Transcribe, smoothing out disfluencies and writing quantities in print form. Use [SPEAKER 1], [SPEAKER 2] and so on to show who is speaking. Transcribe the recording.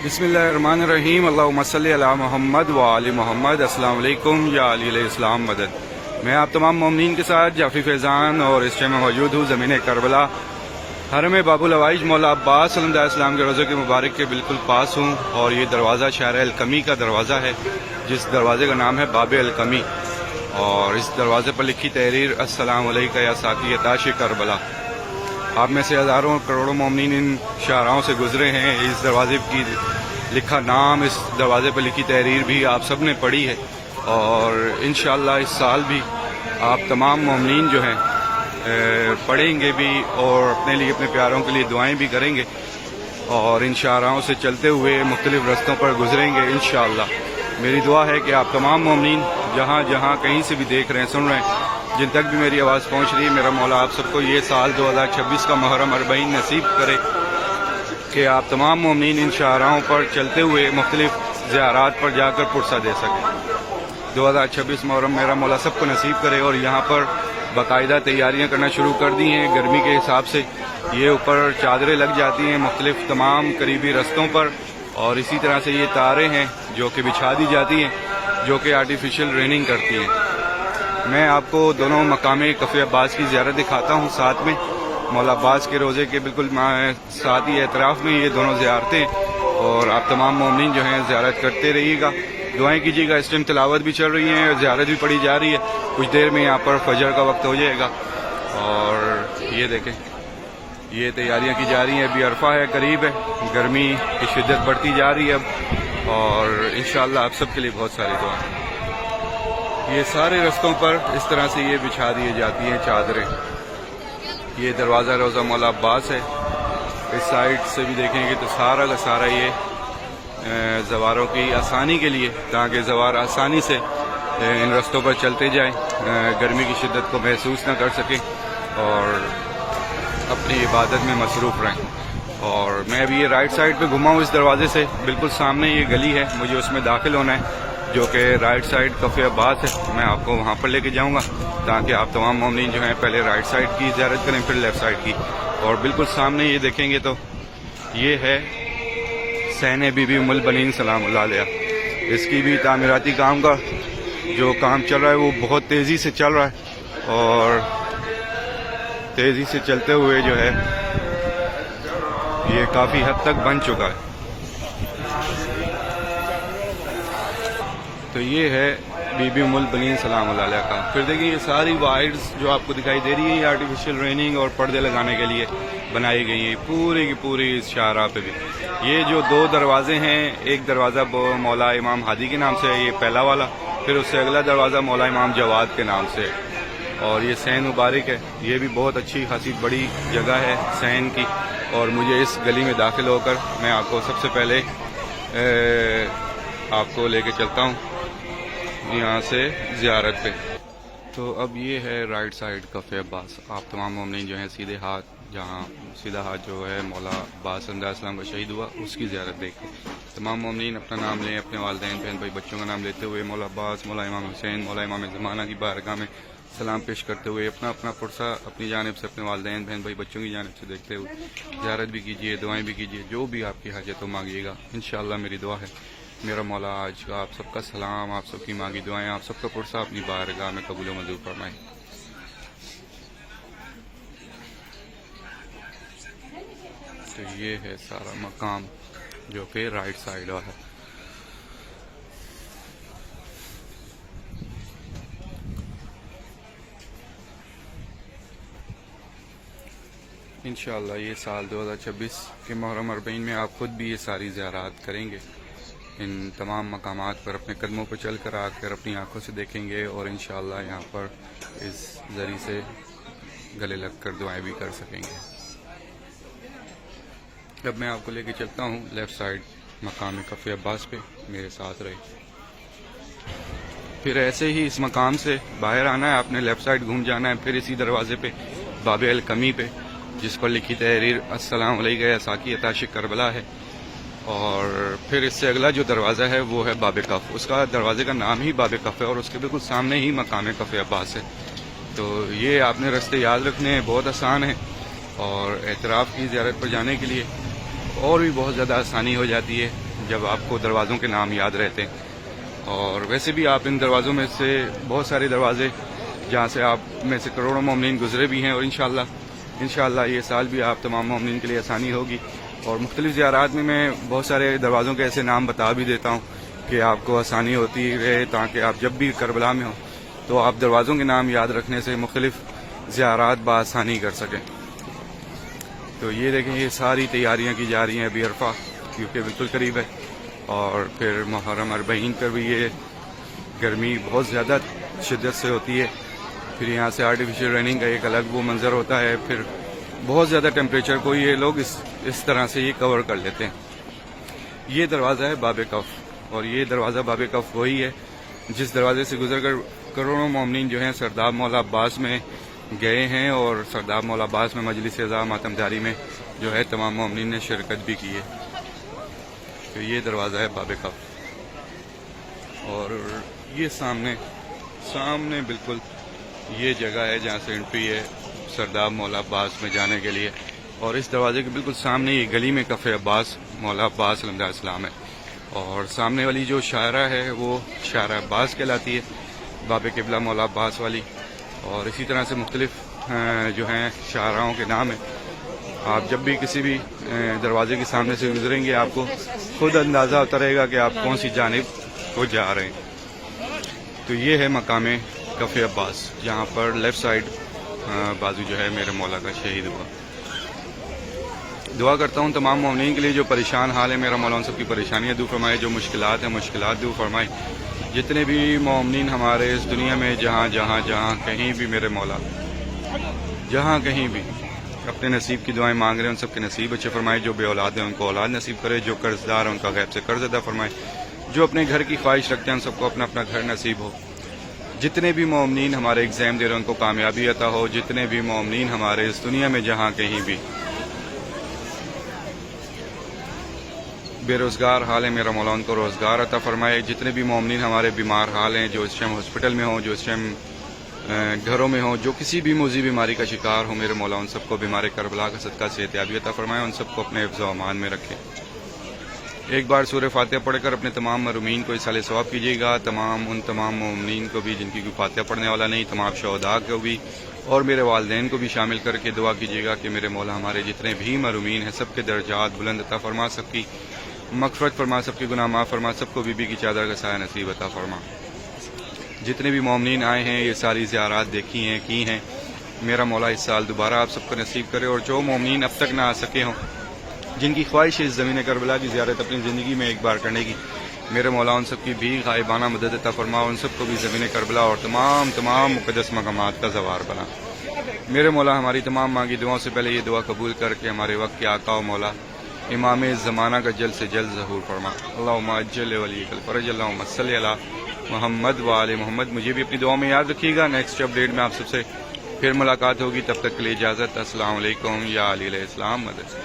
[SPEAKER 1] بسم اللہ الرحمن الرحیم اللہم صلی علی محمد و آل محمد۔ السلام علیکم یا علی علیہ السلام مدد۔ میں آپ تمام مومنین کے ساتھ جعفری فیضان اور اس ٹائم میں موجود ہوں زمین کربلا، حرم باب العوائج مولا عباس صلی اللہ علیہ وسلم کے روضے کے مبارک کے بالکل پاس ہوں، اور یہ دروازہ شہر الکمی کا دروازہ ہے، جس دروازے کا نام ہے باب الکمی، اور اس دروازے پر لکھی تحریر السلام علیکم یا ساقی تاش کربلا۔ آپ میں سے ہزاروں کروڑوں مومنین ان شاہراہوں سے گزرے ہیں، اس دروازے کی لکھا نام، اس دروازے پر لکھی تحریر بھی آپ سب نے پڑھی ہے، اور انشاءاللہ اس سال بھی آپ تمام مومنین جو ہیں پڑھیں گے بھی، اور اپنے لیے اپنے پیاروں کے لیے دعائیں بھی کریں گے، اور ان شاہراہوں سے چلتے ہوئے مختلف رستوں پر گزریں گے انشاءاللہ۔ میری دعا ہے کہ آپ تمام مومنین جہاں جہاں کہیں سے بھی دیکھ رہے ہیں، سن رہے ہیں، جن تک بھی میری آواز پہنچ رہی ہے، میرا مولا آپ سب کو یہ سال 2026 کا محرم 40 نصیب کرے کہ آپ تمام مومنین ان شاہراہوں پر چلتے ہوئے مختلف زیارات پر جا کر پرسہ دے سکیں۔ 2026 محرم میرا مولا سب کو نصیب کرے، اور یہاں پر باقاعدہ تیاریاں کرنا شروع کر دی ہیں گرمی کے حساب سے، یہ اوپر چادریں لگ جاتی ہیں مختلف تمام قریبی رستوں پر، اور اسی طرح سے یہ تاریں ہیں جو کہ بچھا دی جاتی ہیں، جو کہ آرٹیفیشل ریننگ کرتی ہیں۔ میں آپ کو دونوں مقام کف عباس کی زیارت دکھاتا ہوں، ساتھ میں مولا عباس کے روزے کے بالکل ساتھ ہی اعتراف میں یہ دونوں زیارتیں، اور آپ تمام مومنین جو ہیں زیارت کرتے رہیے گا، دعائیں کیجیے گا۔ اس ٹائم تلاوت بھی چل رہی ہے اور زیارت بھی پڑھی جا رہی ہے، کچھ دیر میں یہاں پر فجر کا وقت ہو جائے گا، اور یہ دیکھیں یہ تیاریاں کی جا رہی ہیں۔ ابھی عرفہ ہے، قریب ہے، گرمی کی شدت بڑھتی جا رہی ہے اب، اور انشاءاللہ آپ سب کے لیے بہت ساری دعائیں۔ یہ سارے رستوں پر اس طرح سے یہ بچھا دی جاتی ہیں چادریں۔ یہ دروازہ روضہ مولا عباس ہے، اس سائڈ سے بھی دیکھیں گے تو سارا کا سارا یہ زواروں کی آسانی کے لیے، تاکہ زوار آسانی سے ان رستوں پر چلتے جائیں، گرمی کی شدت کو محسوس نہ کر سکیں، اور اپنی عبادت میں مصروف رہیں۔ اور میں ابھی یہ رائٹ سائڈ پہ گھما ہوں، اس دروازے سے بالکل سامنے یہ گلی ہے، مجھے اس میں داخل ہونا ہے، جو کہ رائٹ سائڈ کف عباس ہے۔ میں آپ کو وہاں پر لے کے جاؤں گا تاکہ آپ تمام مومنین جو ہیں پہلے رائٹ سائڈ کی زیارت کریں، پھر لیفٹ سائڈ کی۔ اور بالکل سامنے یہ دیکھیں گے تو یہ ہے حسین بی بی ام البنین سلام اللہ علیہ۔ اس کی بھی تعمیراتی کام کا جو کام چل رہا ہے وہ بہت تیزی سے چل رہا ہے، اور تیزی سے چلتے ہوئے جو ہے یہ کافی حد تک بن چکا ہے۔ تو یہ ہے بی بی ام البنین سلام اللہ علیہ کا۔ پھر دیکھیں یہ ساری وائرز جو آپ کو دکھائی دے رہی ہے، یہ آرٹیفیشل ریننگ اور پردے لگانے کے لیے بنائی گئی ہیں، پوری کی پوری اس شاہراہ پہ بھی۔ یہ جو دو دروازے ہیں، ایک دروازہ مولا امام ہادی کے نام سے ہے، یہ پہلا والا، پھر اس سے اگلا دروازہ مولا امام جواد کے نام سے ہے، اور یہ سین مبارک ہے۔ یہ بھی بہت اچھی خاصی بڑی جگہ ہے سین کی، اور مجھے اس گلی میں داخل ہو کر میں آپ کو سب سے پہلے آپ کو لے کے چلتا ہوں یہاں سے زیارت پہ۔ تو اب یہ ہے رائٹ سائڈ کف عباس۔ آپ تمام مومنین جو ہیں سیدھے ہاتھ، جہاں سیدھا ہاتھ جو ہے مولا عباس صلی اللہ علیہ وسلم کا شہید ہوا، اس کی زیارت دیکھیں۔ تمام مومنین اپنا نام لیں، اپنے والدین بہن بھائی بچوں کا نام لیتے ہوئے مولا عباس، مولا امام حسین، مولا امام زمانہ کی بارگاہ میں سلام پیش کرتے ہوئے اپنا اپنا پرسہ اپنی جانب سے اپنے والدین بہن بھائی بچوں کی جانب سے دیکھتے ہوئے زیارت بھی کیجیے، دعائیں بھی کیجیے، جو بھی آپ کی حاجت ہو مانگیے گا۔ انشاءاللہ میری دعا ہے میرا مولا آج کا آپ سب کا سلام، آپ سب کی مانگی دعائیں، آپ سب کا پرسہ اپنی بارگاہ میں قبول و منظور فرمائے۔ تو یہ ہے سارا مقام جو کہ رائٹ سائڈ ہے۔ انشاءاللہ یہ سال 2026 کے محرم 40 میں آپ خود بھی یہ ساری زیارات کریں گے، ان تمام مقامات پر اپنے قدموں پر چل کر آ کر اپنی آنکھوں سے دیکھیں گے، اور انشاءاللہ یہاں پر اس ذریعے سے گلے لگ کر دعائیں بھی کر سکیں گے۔ اب میں آپ کو لے کے چلتا ہوں لیفٹ سائڈ مقام کف عباس پہ، میرے ساتھ رہے۔ پھر ایسے ہی اس مقام سے باہر آنا ہے، آپ نے لیفٹ سائڈ گھوم جانا ہے، پھر اسی دروازے پہ باب الکمی پہ، جس پر لکھی تحریر السلام علیکم یا ساقی تاش کربلا ہے، اور پھر اس سے اگلا جو دروازہ ہے وہ ہے باب کف۔ اس کا دروازے کا نام ہی باب کف ہے، اور اس کے بالکل سامنے ہی مقام کف عباس ہے۔ تو یہ آپ نے رستے یاد رکھنے ہیں، بہت آسان ہیں، اور اعتراف کی زیارت پر جانے کے لیے اور بھی بہت زیادہ آسانی ہو جاتی ہے جب آپ کو دروازوں کے نام یاد رہتے ہیں. اور ویسے بھی آپ ان دروازوں میں سے بہت سارے دروازے جہاں سے آپ میں سے کروڑوں مومنین گزرے بھی ہیں, اور انشاءاللہ یہ سال بھی آپ تمام مومنین کے لیے آسانی ہوگی. اور مختلف زیارات میں بہت سارے دروازوں کے ایسے نام بتا بھی دیتا ہوں کہ آپ کو آسانی ہوتی رہے, تاکہ آپ جب بھی کربلا میں ہوں تو آپ دروازوں کے نام یاد رکھنے سے مختلف زیارات بآسانی کر سکیں. تو یہ دیکھیں, یہ ساری تیاریاں کی جا رہی ہیں ابھی عرفہ کیونکہ بالکل قریب ہے. اور پھر محرم 40 پر بھی یہ گرمی بہت زیادہ شدت سے ہوتی ہے. پھر یہاں سے آرٹیفیشل ریننگ کا ایک الگ وہ منظر ہوتا ہے. پھر بہت زیادہ ٹیمپریچر کو یہ لوگ اس طرح سے یہ کور کر لیتے ہیں. یہ دروازہ ہے باب کف, اور یہ دروازہ باب کف وہی ہے جس دروازے سے گزر کر کروڑوں مومنین جو ہیں سرداب مولا عباس میں گئے ہیں, اور سرداب مولا عباس میں مجلس اعزا ماتم جاری میں جو ہے تمام مومنین نے شرکت بھی کی ہے. تو یہ دروازہ ہے باب کف. اور یہ سامنے بالکل یہ جگہ ہے جہاں سے انٹری ہے سرداب مولا عباس میں جانے کے لیے. اور اس دروازے کے بالکل سامنے یہ گلی میں کف عباس مولا عباس علیہ السلام ہے. اور سامنے والی جو شاعرہ ہے وہ شاعرہ عباس کہلاتی ہے, باب قبلہ مولا عباس والی. اور اسی طرح سے مختلف جو ہیں شاعراؤں کے نام ہیں. آپ جب بھی کسی بھی دروازے کے سامنے سے گزریں گے آپ کو خود اندازہ ہوتا رہے گا کہ آپ کون سی جانب کو جا رہے ہیں. تو یہ ہے مقام کف عباس, جہاں پر لیفٹ سائڈ بازو جو ہے میرے مولا کا شہید ہوا. دعا کرتا ہوں تمام مومنین کے لیے جو پریشان حال ہے, میرا مولا ان سب کی پریشانیاں دور فرمائے. جو مشکلات ہیں مشکلات دور فرمائے. جتنے بھی مومنین ہمارے اس دنیا میں جہاں کہیں بھی میرے مولا جہاں کہیں بھی اپنے نصیب کی دعائیں مانگ رہے ہیں ان سب کے نصیب اچھے فرمائے. جو بے اولاد ہیں ان کو اولاد نصیب کرے. جو قرض دار ہیں ان کا غیب سے قرض ادا فرمائے. جو اپنے گھر کی خواہش رکھتے ہیں ان سب کو اپنا اپنا گھر نصیب ہو. جتنے بھی مومنین ہمارے ایگزام دے رہے ہیں ان کو کامیابی عطا ہو. جتنے بھی مومنین ہمارے اس دنیا میں جہاں کہیں بھی بے روزگار حال ہے, میرا مولا ان کو روزگار عطا فرمائے. جتنے بھی مومنین ہمارے بیمار حال ہیں, جو اس ٹائم ہاسپٹل میں ہوں, جو اس ٹائم گھروں میں ہوں, جو کسی بھی موذی بیماری کا شکار ہو, میرے مولا ان سب کو بیمار کربلا کا صدقہ صحتیابی عطا فرمائے. ان سب کو اپنے حفظ و امان میں رکھے. ایک بار سورہ فاتحہ پڑھ کر اپنے تمام مرحومین کو اصالہ ثواب کیجیے گا. ان تمام مومنین کو بھی جن کی کوئی فاتحہ پڑھنے والا نہیں, تمام شہداء کو بھی اور میرے والدین کو بھی شامل کر کے دعا کیجیے گا کہ میرے مولا ہمارے جتنے بھی مرحومین ہیں سب کے درجات بلند عطا فرما, سب کی مغفرت فرما, سب کے گناہ معاف فرما, سب کو بی بی کی چادر کا سایہ نصیب عطا فرما. جتنے بھی مومنین آئے ہیں یہ ساری زیارات دیکھی ہیں کی ہیں, میرا مولا اس سال دوبارہ آپ سب کو نصیب کرے. اور جو مومنین اب تک نہ آ سکے ہوں, جن کی خواہش ہے اس زمین کربلا کی زیارت اپنی زندگی میں ایک بار کرنے کی, میرے مولا ان سب کی بھی غائبانہ مدد عطا فرما. ان سب کو بھی زمین کربلا اور تمام مقدس مقامات کا زوار بنا. میرے مولا ہماری تمام مانگی دعاؤں سے پہلے یہ دعا قبول کر کے ہمارے وقت کے آقا و مولا امام زمانہ کا جلد سے جلد ظہور فرما. اللہم اجل ولیک الفرج, اللہم صلی علی محمد و آل محمد. مجھے بھی اپنی دعاؤں میں یاد رکھیے گا. نیکسٹ اپڈیٹ میں آپ سب سے پھر ملاقات ہوگی. تب تک کے لیے اجازت. السلام علیکم. یا علی علیہ السلام مدد.